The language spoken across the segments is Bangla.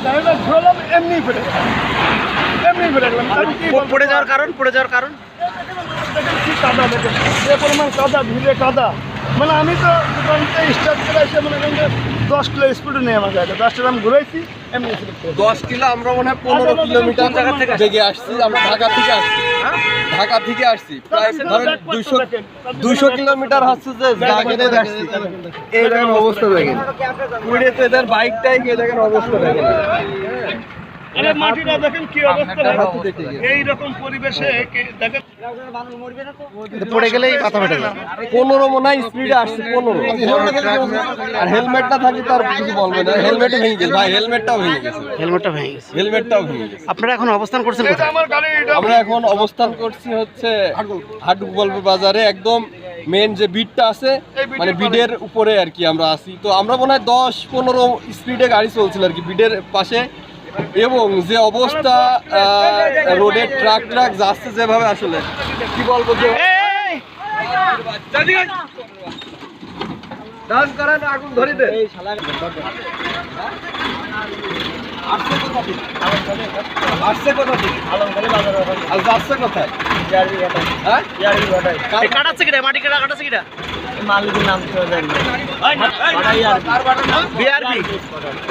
গাড়িটা ঝোলাম এমনি ফেলে গেলাম। পড়ে যাওয়ার কারণ দেখেন কি কাদা, দেখেন যে পরিমাণ কাদা, ভিড়ে কাদা। মানে আমি তো দোকানতে স্টার্ট করে এসে মনে করেন যে 10 কিলো স্পিডে নেই আমার গাড়িটা। 10 টাকা আমি ঘুরাইছি এমনি। 10 কিলো আমরা মনে হয় 15 কিলোমিটার জায়গা থেকে বেগে আসছি। আমরা ঢাকা থেকে আসছি প্রায় ধরেন 200 কিলোমিটার হচ্ছে যে জায়গাতে আসছি। এই দেখেন অবস্থা, দেখেন পুড়ে তো এদের বাইকটাই গিয়ে দেখেন অবস্থা দেখেন। মাটিটা দেখেন কি অবস্থা, এইরকম পরিবেশে দেখেন পড়ে গেলেই মাথা ফেটে যায়। 15 মনে হয় স্পিডে আসছে, 15। আর হেলমেটটা থাকি তার কিছু বলবে না, হেলমেটও ভেঙে গেছে ভাই, হেলমেটটাও ভেঙে গেছে। আপনারা এখন অবস্থান করছেন কোথায়? আমরা এখন অবস্থান করছি হচ্ছে হাটগোপালপুর বাজারে, একদম মেন যে বিটটা আছে মানে বিডের উপরে আর কি আমরা আছি। তো আমরা মনে হয় 10-15 স্পিডে গাড়ি চলছিল আর কি বিডের পাশে। এবং যে অবস্থা রোডের ট্রাক যাচ্ছে যেভাবে, আসলে কি বলবো যে আগুন ধরে দে। আসছে কোথা থেকে আর যাচ্ছে কোথায়? কাটাচ্ছে কিটা, মাটি কাটাচ্ছে কিটা? মালিকের নাম তো জানি না। বিআরবি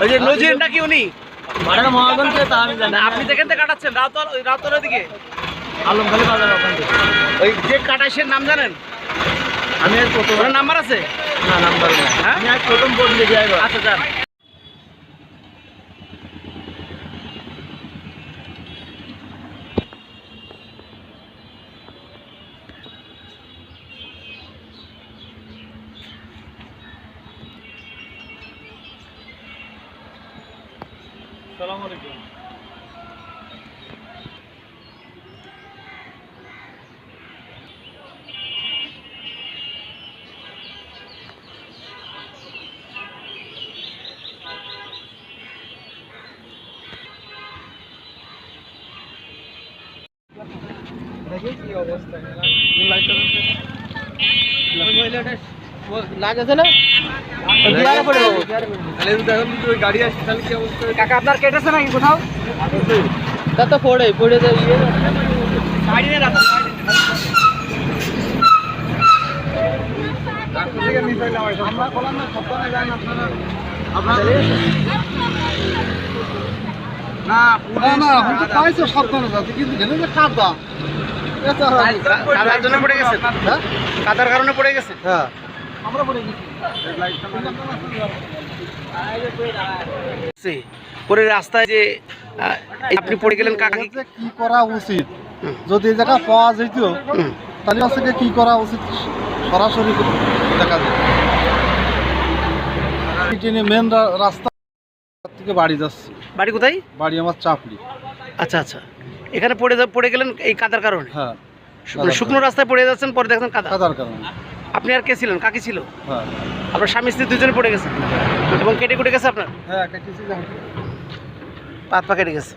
ওই যে নজিরটা কি উনি? আপনি যেখান থেকে কাটাচ্ছেন রাউতলার দিকে আলমখালি বাজার ওখান থেকে। ওই যে কাটাইশের নাম জানেন? আমি আর প্রথম নাম্বার আছে না, নাম্বার না। হ্যাঁ, আমি আজ প্রথম বদলে যাই। আচ্ছা যান। আসসালামু আলাইকুম। দেখি কি অবস্থা। লাগেছে না? গাড়ি আসছে তাহলে কি অবস্থা? কাকা আপনার কেটেছে নাকি কোথাও? তা তো পড়ে যায় ইয়ে গাড়ি নিয়ে রাখো। আমরা বললাম না সপ্তাহে যান আপনারা। না পাইছো সপ্তাহে যাচ্ছে, কিন্তু এখানে যে কাদা, কাদার জন্য পড়ে গেছে। হ্যাঁ কাদার কারণে পড়ে গেছে। হ্যাঁ আমরা পড়ে গেছি। পরে রাস্তায় যে আপনি পড়ে গেলেন, কাকা কি করা উচিত? যদি এই জায়গা পাওয়া যেত তাহলে আজকে কি করা উচিত সরাসরি দেখা যায়। মেন রাস্তা থেকে বাড়ি যাচ্ছে। বাড়ি কোথায়? বাড়ি আমার চাপড়ি। আচ্ছা আচ্ছা, এখানে পড়ে গেলেন এই কাদার কারণে? হ্যাঁ, শুকনো রাস্তায় পড়ে যাচ্ছেন, পরে দেখছেন কাদা। কাদার কারণে। আপনি আর কে ছিলেন? কাকি ছিল? হ্যাঁ। আপনার স্বামী স্ত্রী দুজনে পড়ে গেছে এবং কেটে গেছে আপনার? হ্যাঁ, কেটেছি। পা কেটে গেছে।